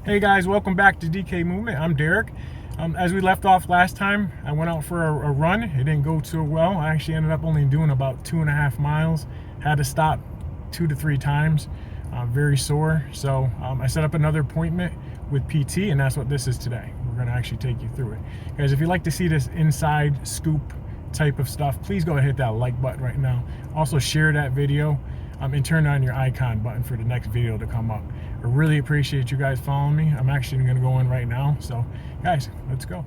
Hey guys, welcome back to DK Movement. I'm Derek. As we left off last time, I went out for a run. It didn't go too well. I actually ended up only doing about 2.5 miles. Had to stop 2 to 3 times. Very sore. So I set up another appointment with PT, and that's what this is today. We're going to actually take you through it. Guys, if you'd like to see this inside scoop type of stuff, please go ahead and hit that like button right now. Also share that video and turn on your icon button for the next video to come up. I really appreciate you guys following me. I'm actually going to go in right now. So guys, let's go.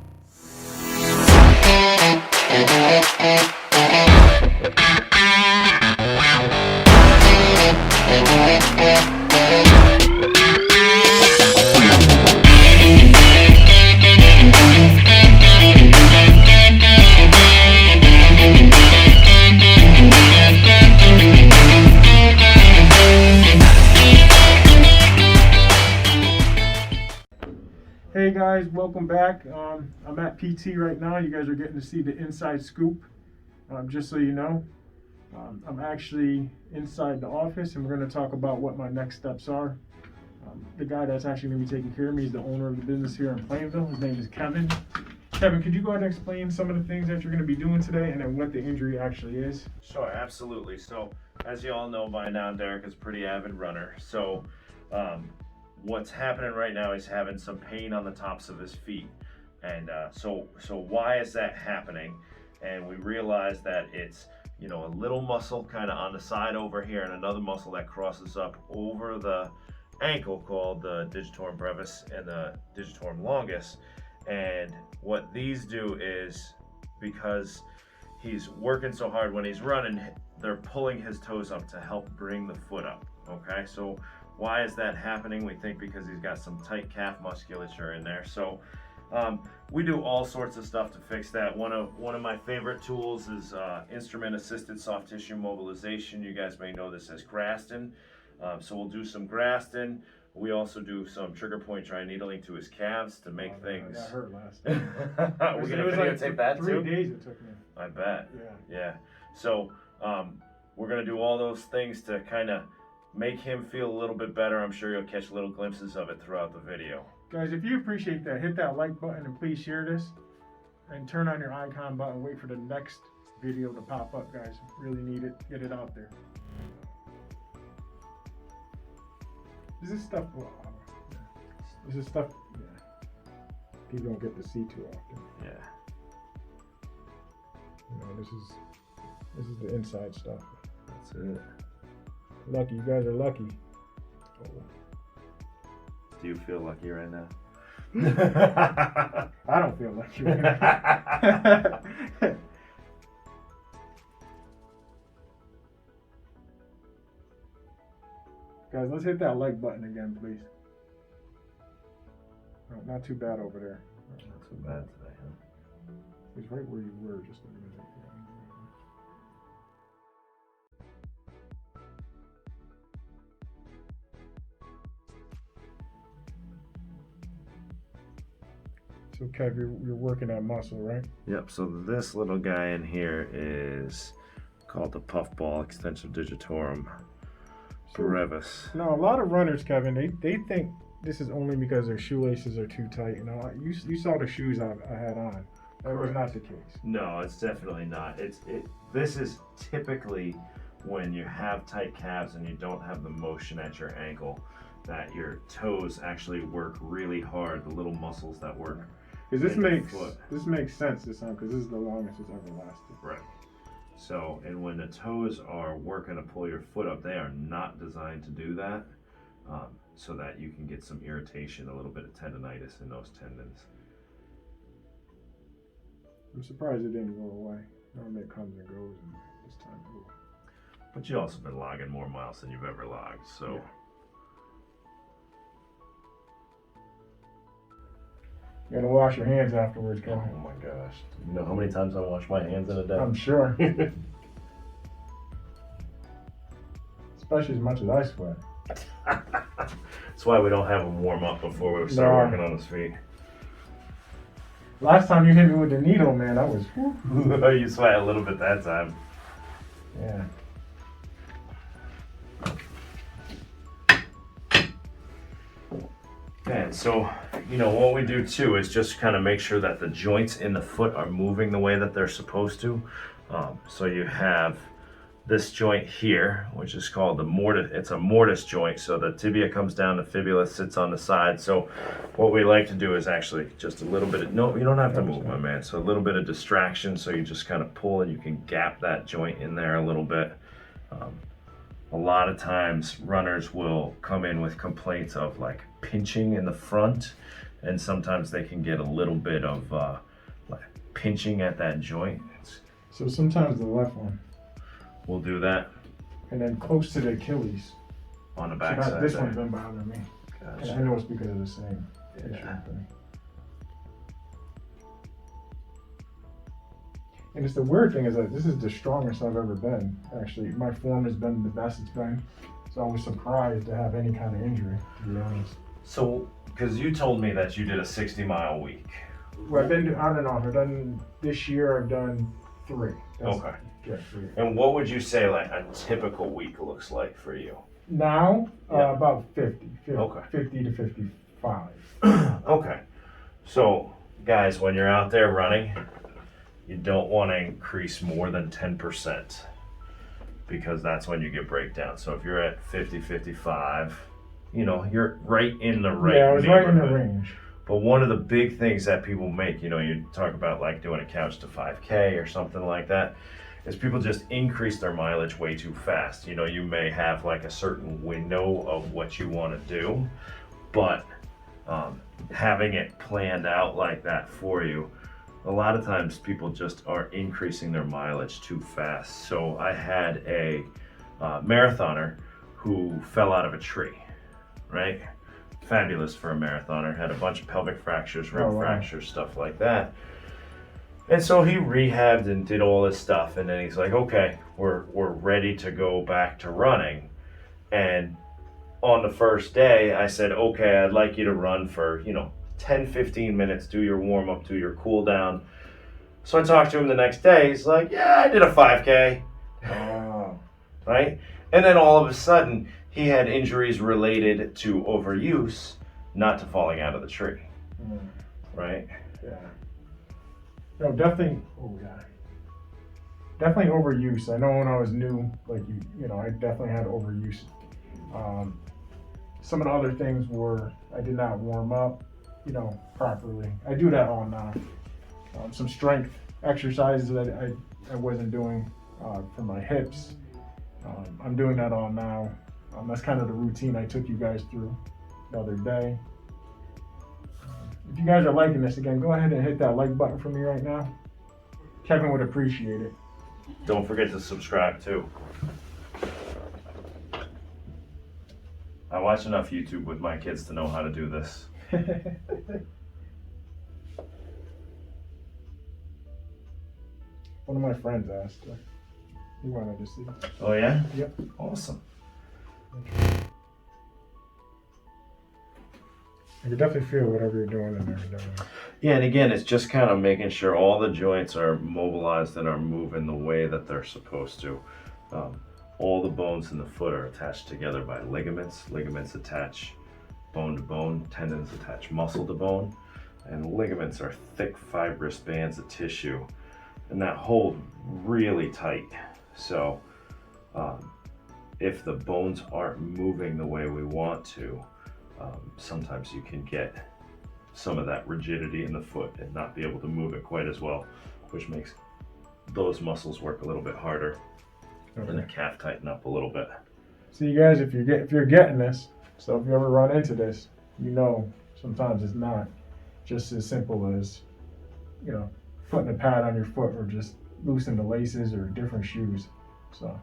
Hey guys, welcome back. I'm at PT right now. You guys are getting to see the inside scoop. Just so you know, I'm actually inside the office, and we're going to talk about what my next steps are. The guy that's actually going to be taking care of me is the owner of the business here in Plainville. His name is Kevin. Kevin, could you go ahead and explain some of the things that you're going to be doing today, and then what the injury actually is? Sure, absolutely. So, as you all know by now, Derek is a pretty avid runner. So, what's happening right now is having some pain on the tops of his feet. And so why is that happening? And we realize that it's, a little muscle kind of on the side over here and another muscle that crosses up over the ankle called the digitorum brevis and the digitorum longus. And what these do is, because he's working so hard when he's running, they're pulling his toes up to help bring the foot up. Okay, so why is that happening? We think because he's got some tight calf musculature in there. So we do all sorts of stuff to fix that. One of my favorite tools is instrument-assisted soft tissue mobilization. You guys may know this as Grafton. So we'll do some Grafton. We also do some trigger point dry needling to his calves to make things. That hurt last time. We're gonna videotape that too. 3 days it took me. I bet. Yeah. So we're gonna do all those things to kind of make him feel a little bit better. I'm sure you'll catch little glimpses of it throughout the video. Guys, if you appreciate that, hit that like button and please share this. And turn on your icon button. Wait for the next video to pop up, guys. Really need it. Get it out there. This is stuff. This is stuff. Yeah. People don't get to see too often. Yeah. This is the inside stuff. That's it. Lucky, you guys are lucky. Do you feel lucky right now? I don't feel lucky right now. Guys, let's hit that like button again, please. No, not too bad over there. Not too bad today, huh? It's right where you were just a minute ago. So Kev, you're working that muscle, right? Yep, so this little guy in here is called the puffball extensor digitorum brevis. No, a lot of runners, Kevin, they think this is only because their shoelaces are too tight. You saw the shoes I had on. That was not the case. No, it's definitely not. This is typically when you have tight calves and you don't have the motion at your ankle, that your toes actually work really hard, the little muscles that work. Because this makes sense this time, because this is the longest it's ever lasted. Right. So, and when the toes are working to pull your foot up, they are not designed to do that, so that you can get some irritation, a little bit of tendonitis in those tendons. I'm surprised it didn't go away. Normally it comes and goes, and this time, ooh. But you also been logging more miles than you've ever logged, so. Yeah. You gotta wash your hands afterwards, Kevin. Oh my gosh. You know how many times I wash my hands in a day? I'm sure. Especially as much as I sweat. That's why we don't have him warm up before we start working on his feet. Last time you hit me with the needle, man, I was... Whew. You sweat a little bit that time. Yeah. Okay, so, what we do too is just kind of make sure that the joints in the foot are moving the way that they're supposed to. So you have this joint here, which is called the mortise. It's a mortise joint, so the tibia comes down, the fibula sits on the side. So what we like to do is actually just a little bit of, no, you don't have to move, my man. So a little bit of distraction, so you just kind of pull and you can gap that joint in there a little bit. A lot of times runners will come in with complaints of like pinching in the front, and sometimes they can get a little bit of like pinching at that joint. So sometimes the left one. We'll do that. And then close to the Achilles. On the back so side. This one's been bothering me. Gotcha. And I know it's because of the same issue thing. And it's the weird thing is that this is the strongest I've ever been. Actually, my form has been the best it's been. So I was surprised to have any kind of injury, to be honest. So, because you told me that you did a 60-mile week. Well, I've been on and off. This year I've done 3. Okay. Yeah, 3. And what would you say like a typical week looks like for you? Now, Yeah. about 50. Okay. 50 to 55. Okay. So, guys, when you're out there running, you don't want to increase more than 10%, because that's when you get breakdown. So if you're at 50, 55, you're right in the right Yeah, I was right in the neighborhood. range. But one of the big things that people make, you talk about like doing a couch to 5K or something like that, is people just increase their mileage way too fast. You may have like a certain window of what you want to do, but having it planned out like that for you, a lot of times people just are increasing their mileage too fast. So I had a marathoner who fell out of a tree, right? Fabulous for a marathoner, had a bunch of pelvic fractures, rib fractures, stuff like that. And so he rehabbed and did all this stuff, and then he's like, okay, we're ready to go back to running. And on the first day, I said, okay, I'd like you to run for, 10, 15 minutes, do your warm up, do your cool down. So I talked to him the next day. He's like, yeah, I did a 5K. Oh. Right? And then all of a sudden, he had injuries related to overuse, not to falling out of the tree. Right? Yeah. No, definitely. Oh, yeah. Definitely overuse. I know when I was new, like I definitely had overuse. Some of the other things were I did not warm up, properly. I do that all now. Some strength exercises that I wasn't doing for my hips. I'm doing that all now. That's kind of the routine I took you guys through the other day. If you guys are liking this, again, go ahead and hit that like button for me right now. Kevin would appreciate it. Don't forget to subscribe too. I watch enough YouTube with my kids to know how to do this. One of my friends asked. He wanted to see. Oh yeah? Yep. Awesome. I can definitely feel whatever you're doing in there. Yeah, and again, it's just kind of making sure all the joints are mobilized and are moving the way that they're supposed to. All the bones in the foot are attached together by ligaments. Ligaments attach bone to bone, tendons attach muscle to bone, and ligaments are thick fibrous bands of tissue, and that hold really tight. So if the bones aren't moving the way we want to, sometimes you can get some of that rigidity in the foot and not be able to move it quite as well, which makes those muscles work a little bit harder. Okay. And the calf tighten up a little bit. So you guys, if you're getting this, so if you ever run into this, sometimes it's not just as simple as, putting a pad on your foot or just loosening the laces or different shoes. So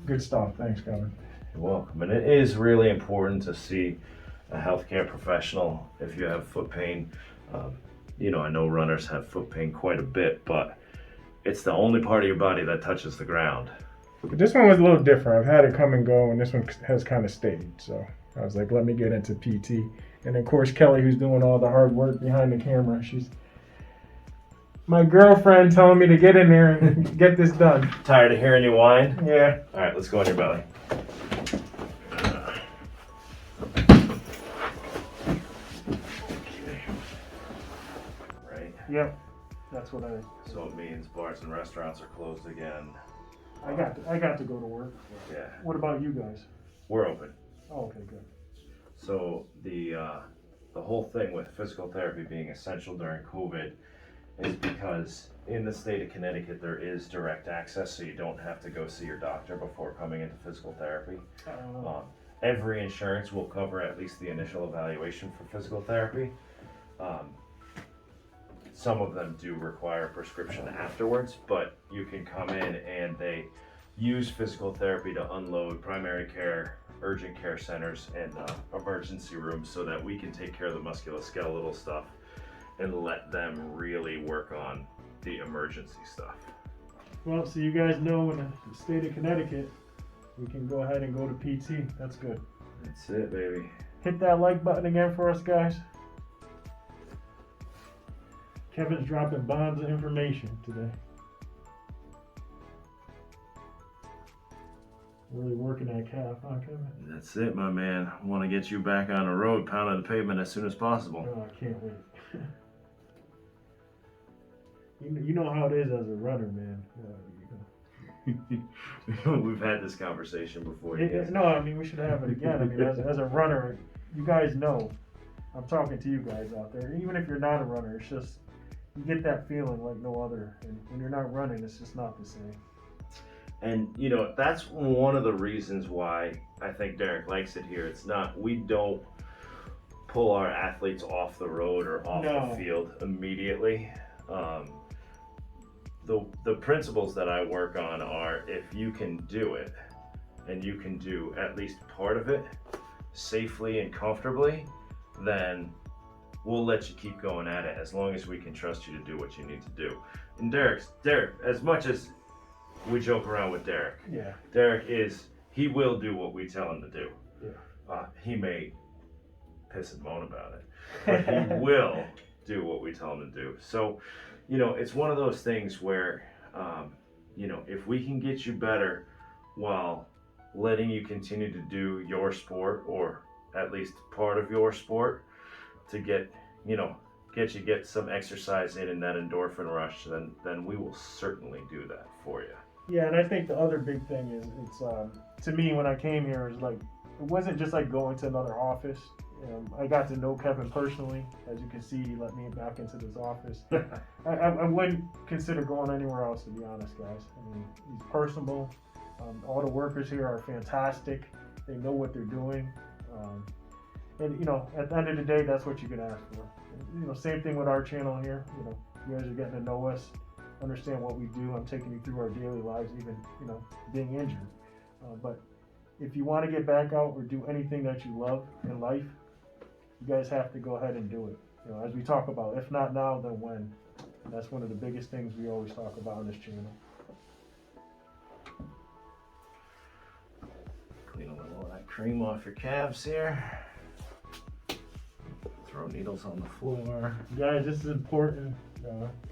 good stuff. Thanks, Kevin. You're welcome. And it is really important to see a healthcare professional if you have foot pain. I know runners have foot pain quite a bit, but it's the only part of your body that touches the ground. But this one was a little different. I've had it come and go, and this one has kind of stayed. So I was like, let me get into PT. And of course, Kelly, who's doing all the hard work behind the camera, she's my girlfriend telling me to get in there and get this done. Tired of hearing you whine? Yeah. All right, let's go on your belly. Yep, that's what So it means bars and restaurants are closed again. I got to go to work. Yeah. What about you guys? We're open. Oh, okay, good. So the whole thing with physical therapy being essential during COVID is because in the state of Connecticut there is direct access, so you don't have to go see your doctor before coming into physical therapy. Every insurance will cover at least the initial evaluation for physical therapy. Some of them do require prescription afterwards, but you can come in and they use physical therapy to unload primary care, urgent care centers, and emergency rooms so that we can take care of the musculoskeletal stuff and let them really work on the emergency stuff. Well, so you guys know in the state of Connecticut, we can go ahead and go to PT. That's good. That's it, baby. Hit that like button again for us, guys. Kevin's dropping bombs of information today. Really working that calf, huh, Kevin? That's it, my man. I want to get you back on the road, pounding the pavement as soon as possible. Oh, I can't wait. You know how it is as a runner, man. We've had this conversation before. No, I mean, we should have it again. I mean, as a runner, you guys know, I'm talking to you guys out there. Even if you're not a runner, it's just, you get that feeling like no other. And when you're not running, it's just not the same. And, you know, that's one of the reasons why I think Derek likes it here. It's not, we don't pull our athletes off the road or off the field immediately. The principles that I work on are, if you can do it and you can do at least part of it safely and comfortably, then we'll let you keep going at it as long as we can trust you to do what you need to do. And Derek, as much as we joke around with Derek, Derek he will do what we tell him to do. He may piss and moan about it, but he will do what we tell him to do. So, you know, it's one of those things where, you know, if we can get you better while letting you continue to do your sport, or at least part of your sport, to get some exercise in and that endorphin rush, then we will certainly do that for you. Yeah, and I think the other big thing is, it's to me when I came here, is like, it wasn't just like going to another office. I got to know Kevin personally. As you can see, he let me back into this office. I wouldn't consider going anywhere else, to be honest, guys. I mean, he's personable. All the workers here are fantastic. They know what they're doing. And, you know, at the end of the day, that's what you can ask for. You know, same thing with our channel here. You know, you guys are getting to know us, understand what we do. I'm taking you through our daily lives, even, you know, being injured. But if you want to get back out or do anything that you love in life, you guys have to go ahead and do it. You know, as we talk about, if not now, then when? And that's one of the biggest things we always talk about on this channel. Clean a little of that cream off your calves here. Throw needles on the floor. Guys, this is important.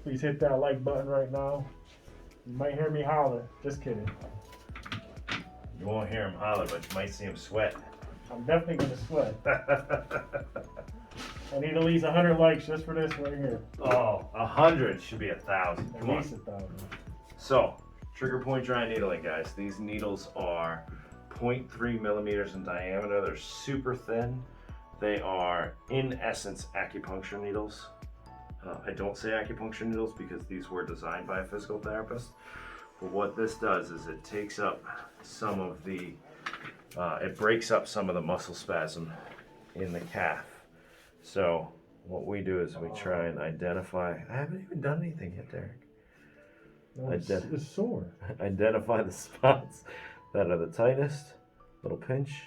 Please hit that like button right now. You might hear me holler. Just kidding. You won't hear him holler, but you might see him sweat. I'm definitely going to sweat. I need at least 100 likes just for this right here. Oh, 100 should be 1,000. Come on. At least 1,000. So, trigger point dry needling, guys. These needles are 0.3 millimeters in diameter. They're super thin. They are, in essence, acupuncture needles. I don't say acupuncture needles because these were designed by a physical therapist. But what this does is it takes up some of the, it breaks up some of the muscle spasm in the calf. So what we do is we try and identify, I haven't even done anything yet, Derek. No, it's sore. Identify the spots that are the tightest, little pinch.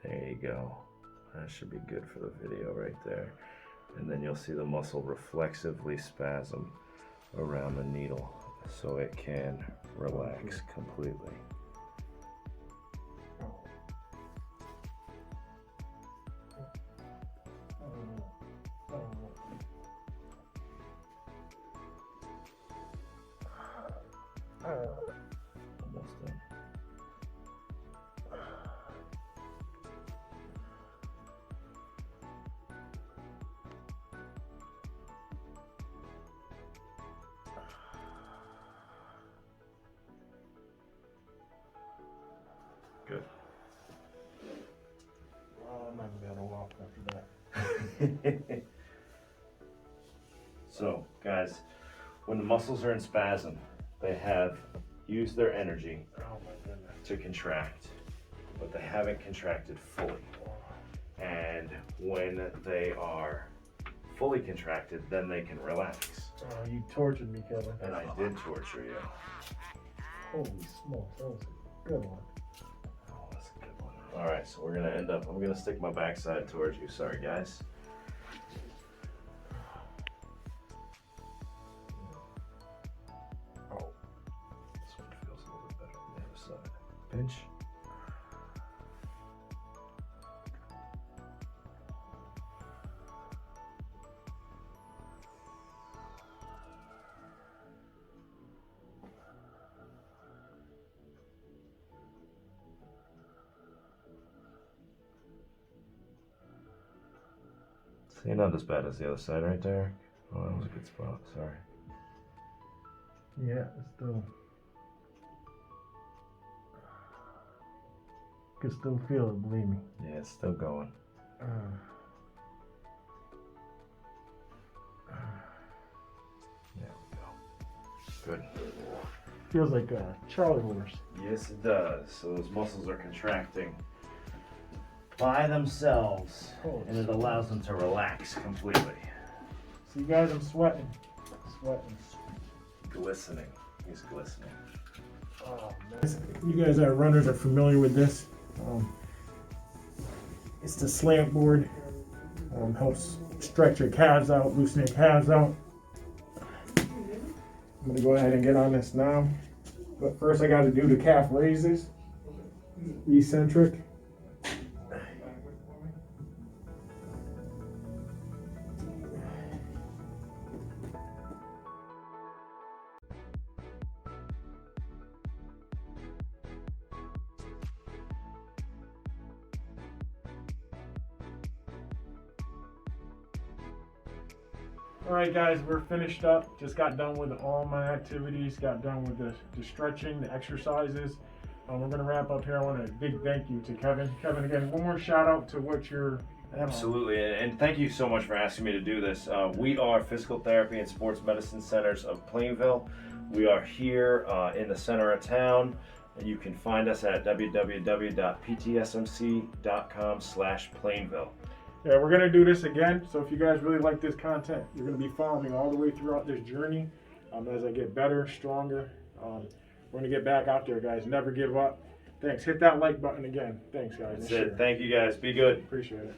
There you go. That should be good for the video right there. And then you'll see the muscle reflexively spasm around the needle so it can relax completely. Almost done. Good. Oh, I'm not gonna be able to walk after that. So, guys, when the muscles are in spasm, they have used their energy Oh my goodness. to contract, but they haven't contracted fully. And when they are fully contracted, then they can relax. Oh, you tortured me, Kevin. And I did torture you. Holy smokes, that was a good one. Oh, that's a good one. All right, so we're gonna end up, I'm gonna stick my backside towards you. Sorry, guys. Oh, this one feels a little bit better on the other side. Pinch. See, not as bad as the other side right there. Oh, that was a good spot. Sorry. Yeah, it's still. Can still feel it, believe me. Yeah, it's still going. There we go. Good. Feels like a Charlie horse. Yes, it does. So those muscles are contracting by themselves, and it allows them to relax completely. See, guys, I'm sweating. Glistening. He's glistening. Oh, man. You guys are runners are familiar with this. It's the slant board. Helps stretch your calves out, loosen your calves out. I'm gonna go ahead and get on this now. But first I gotta do the calf raises. Eccentric. All right, guys, we're finished up. Just got done with all my activities. Got done with the stretching, the exercises. We're gonna wrap up here. I want a big thank you to Kevin. Kevin, again, one more shout out to what you're. Absolutely, and thank you so much for asking me to do this. We are Physical Therapy and Sports Medicine Centers of Plainville. We are here in the center of town. You can find us at www.ptsmc.com/Plainville. Yeah, we're gonna do this again. So if you guys really like this content, you're gonna be following me all the way throughout this journey. As I get better, stronger. We're gonna get back out there, guys. Never give up. Thanks. Hit that like button again. Thanks, guys. That's it. Thank you, guys. Be good. Appreciate it.